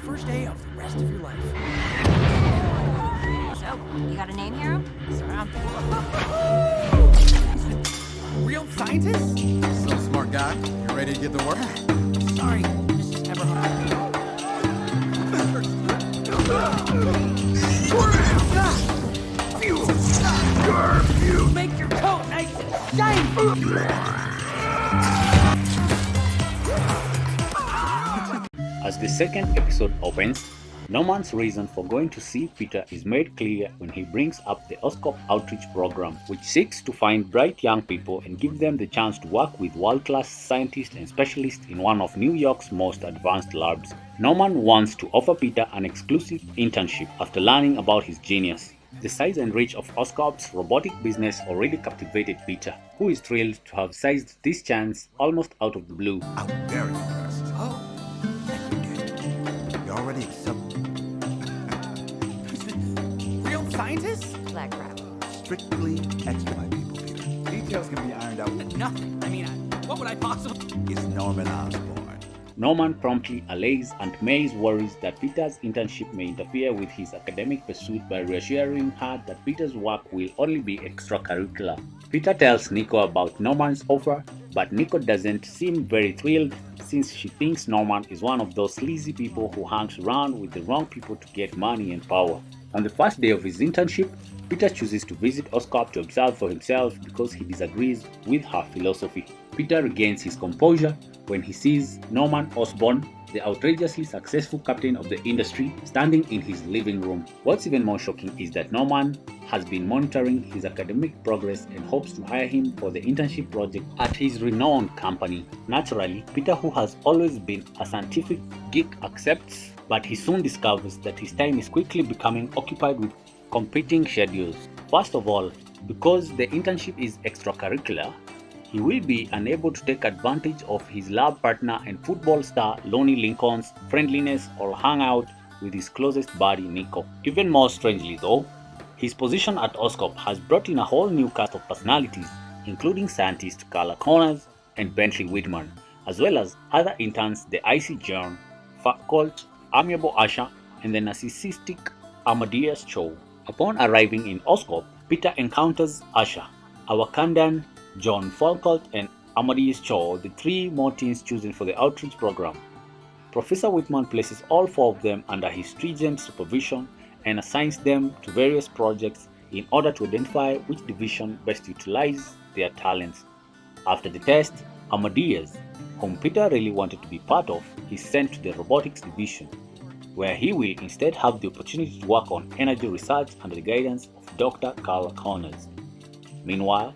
first day of the rest of your life. So, you got a name, hero? Samantha. Real scientist? So smart guy, you ready to get to work? Sorry, Mrs. Everhart. Make your coat nice and shiny! As the second episode opens, Norman's reason for going to see Peter is made clear when he brings up the OSCOP outreach program, which seeks to find bright young people and give them the chance to work with world-class scientists and specialists in one of New York's most advanced labs. Norman wants to offer Peter an exclusive internship after learning about his genius. The size and reach of OSCOP's robotic business already captivated Peter, who is thrilled to have seized this chance almost out of the blue. I'm very impressed. Oh, and you did. You already accepted. Real scientist? Black Rabbit. Strictly extra, my people, Peter. Details can be ironed out. Nothing. I mean, what would I possibly... It's Norman Osborn. Norman promptly allays Aunt May's worries that Peter's internship may interfere with his academic pursuit by reassuring her that Peter's work will only be extracurricular. Peter tells Nico about Norman's offer, but Nico doesn't seem very thrilled since she thinks Norman is one of those sleazy people who hangs around with the wrong people to get money and power. On the first day of his internship, Peter chooses to visit OSCOP to observe for himself because he disagrees with her philosophy. Peter regains his composure when he sees Norman Osborn, the outrageously successful captain of the industry, standing in his living room. What's even more shocking is that Norman has been monitoring his academic progress and hopes to hire him for the internship project at his renowned company. Naturally, Peter, who has always been a scientific geek, accepts, but he soon discovers that his time is quickly becoming occupied with competing schedules. First of all, because the internship is extracurricular, he will be unable to take advantage of his lab partner and football star Lonnie Lincoln's friendliness or hang out with his closest buddy Nico. Even more strangely though, his position at OSCOP has brought in a whole new cast of personalities, including scientist Carla Connors and Bentley Whitman, as well as other interns the icy John, Colt, amiable Asha, and the narcissistic Amadeus Cho. Upon arriving in OSCOP, Peter encounters Asha, a Wakandan John Falcolt, and Amadeus Cho, the three more teens chosen for the outreach program. Professor Whitman places all four of them under his stringent supervision and assigns them to various projects in order to identify which division best utilizes their talents. After the test, Amadeus, whom Peter really wanted to be part of, is sent to the robotics division, where he will instead have the opportunity to work on energy research under the guidance of Dr. Carla Connors. Meanwhile,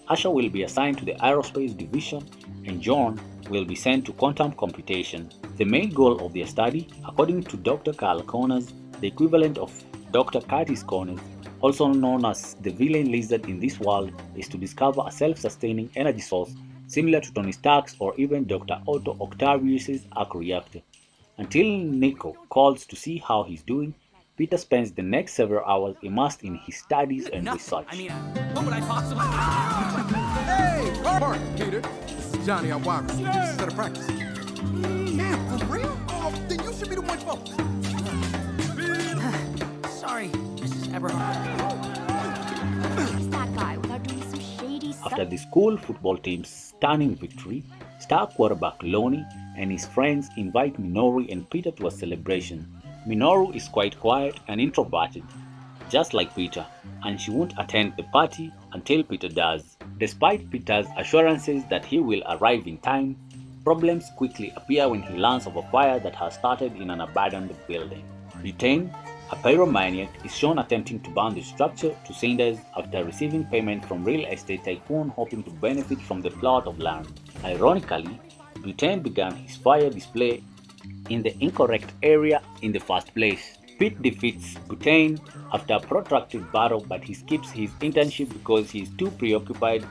Asha will be assigned to the aerospace division and John will be sent to quantum computation. The main goal of their study, according to Dr. Carla Connors, the equivalent of Dr. Curtis Connors, also known as the villain lizard in this world, is to discover a self-sustaining energy source similar to Tony Stark's or even Dr. Otto Octavius's arc reactor. Until Nico calls to see how he's doing, Peter spends the next several hours immersed in his studies and research. I mean, what would I possibly... Hey, Park, Peter. This is Johnny at Wires. Just set a practice. Man, for real? Oh, then you should be the one focused. Sorry, Mrs. Everhart. Who's that guy without doing some shady stuff? After the school football team's stunning victory, star quarterback Lonnie and his friends invite Minoru and Peter to a celebration. Minoru is quite quiet and introverted, just like Peter, and she won't attend the party until Peter does. Despite Peter's assurances that he will arrive in time, problems quickly appear when he learns of a fire that has started in an abandoned building. Butane, a pyromaniac, is shown attempting to burn the structure to cinders after receiving payment from real estate tycoon hoping to benefit from the plot of land. Ironically, Butane began his fire display in the incorrect area in the first place. Pete defeats Butane after a protracted battle, but he skips his internship because he is too preoccupied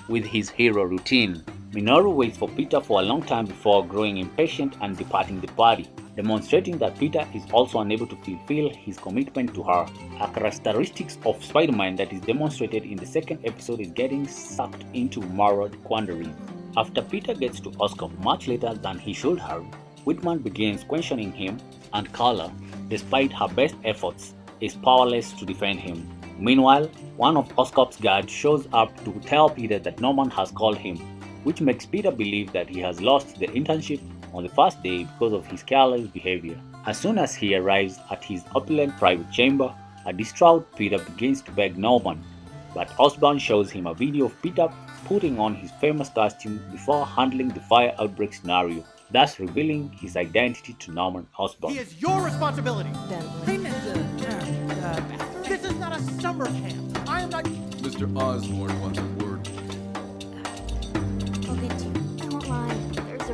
with his hero routine. Minoru waits for Peter for a long time before growing impatient and departing the party, demonstrating that Peter is also unable to fulfill his commitment to her. A characteristic of Spider-Man that is demonstrated in the second episode is getting sucked into moral quandaries. After Peter gets to OSCOP much later than he should have, Whitman begins questioning him, and Carla, despite her best efforts, is powerless to defend him. Meanwhile, one of Oscorp's guards shows up to tell Peter that Norman has called him, which makes Peter believe that he has lost the internship on the first day because of his careless behavior. As soon as he arrives at his opulent private chamber, a distraught Peter begins to beg Norman, but Osborn shows him a video of Peter putting on his famous costume before handling the fire outbreak scenario, thus revealing his identity to Norman Osborn. He is your responsibility. Bentley. Clean the bathroom. This is not a summer camp. I am not. Mr. Osborne wants a word. I'll get you. I won't lie. There's a...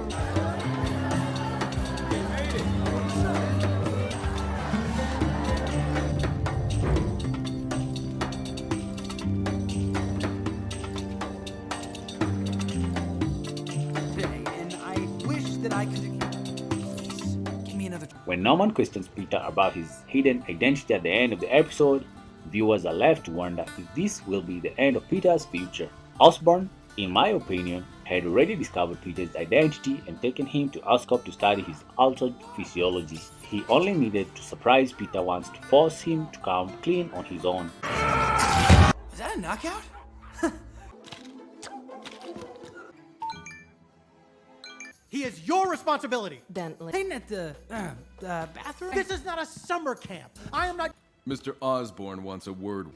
Today, and I wish that I could. Please, give me another. When Norman questions Peter about his hidden identity at the end of the episode, viewers are left to wonder if this will be the end of Peter's future. Osborn, in my opinion, had already discovered Peter's identity and taken him to Oscorp to study his altered physiology. He only needed to surprise Peter once to force him to come clean on his own. Is that a knockout? He is your responsibility. Bentley. Clean the bathroom. This is not a summer camp. I am not. Mr. Osborne wants a word.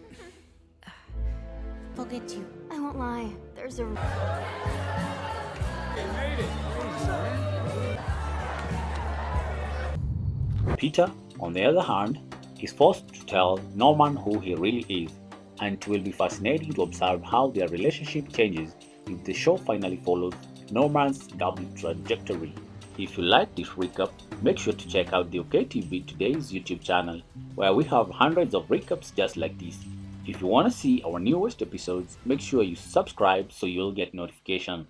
I'll get you. I won't lie. There's a... Peter, on the other hand, is forced to tell Norman who he really is, and it will be fascinating to observe how their relationship changes if the show finally follows Norman's double trajectory. If you like this recap, make sure to check out the OKTV Today's YouTube channel, where we have hundreds of recaps just like this. If you want to see our newest episodes, make sure you subscribe so you'll get notification.